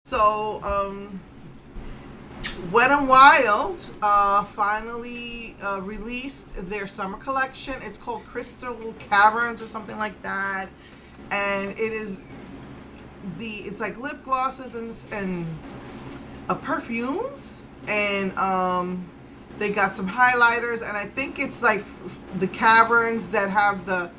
So, Wet n Wild finally released their summer collection. It's called Crystal Caverns or something like that, and it's like lip glosses and perfumes, and they got some highlighters, and I think it's like the caverns that have the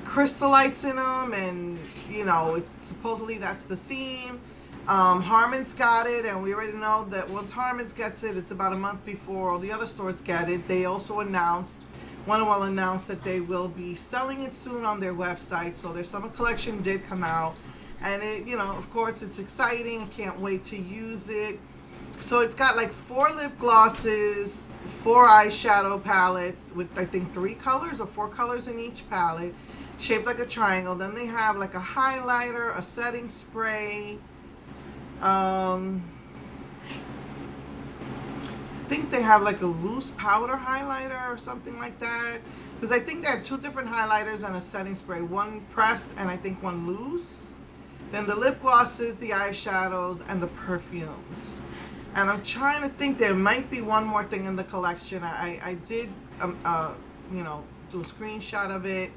crystallites in them, and it's supposedly that's the theme. Harmons got it, and we already know that once Harmons gets it, it's about a month before all the other stores get it. They also announced, One announced that they will be selling it soon on their website. So their summer collection did come out, and of course, it's exciting. I can't wait to use it. So it's got like 4 lip glosses, 4 eyeshadow palettes with I think 3 colors or 4 colors in each palette, shaped like a triangle. Then they have like a highlighter, a setting spray. I think they have like a loose powder highlighter or something like that. Because I think there are 2 different highlighters and a setting spray. One pressed and I think one loose. Then the lip glosses, the eyeshadows, and the perfumes. And I'm trying to think, there might be one more thing in the collection. I did, do a screenshot of it.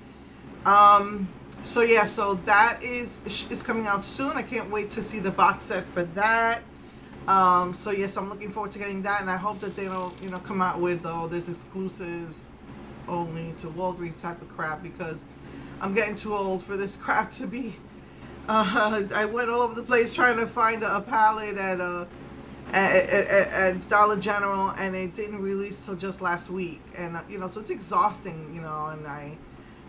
So yeah, so that it's coming out soon. I can't wait to see the box set for that. So yes, I'm looking forward to getting that, and I hope that they don't, come out with there's exclusives only to Walgreens type of crap, because I'm getting too old for this crap to be. I went all over the place trying to find a palette at Dollar General, and it didn't release till just last week, and so it's exhausting, and I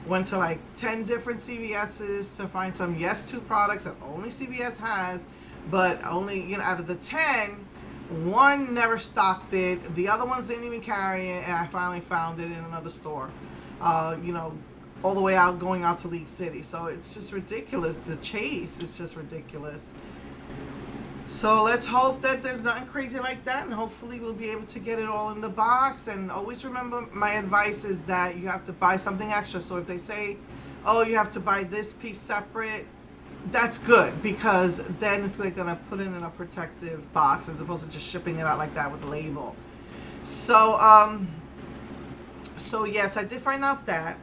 went to like 10 different CVS's to find some Yes 2 products that only CVS has, but only, out of the 10, 1 never stocked it, the other ones didn't even carry it, and I finally found it in another store, all the way out, going out to League City. So it's just ridiculous. The chase is just ridiculous. So let's hope that there's nothing crazy like that, and hopefully we'll be able to get it all in the box. And always remember, my advice is that you have to buy something extra. So if they say, oh, you have to buy this piece separate, that's good, because then it's like going to put it in a protective box as opposed to just shipping it out like that with a label. So yes, I did find out that.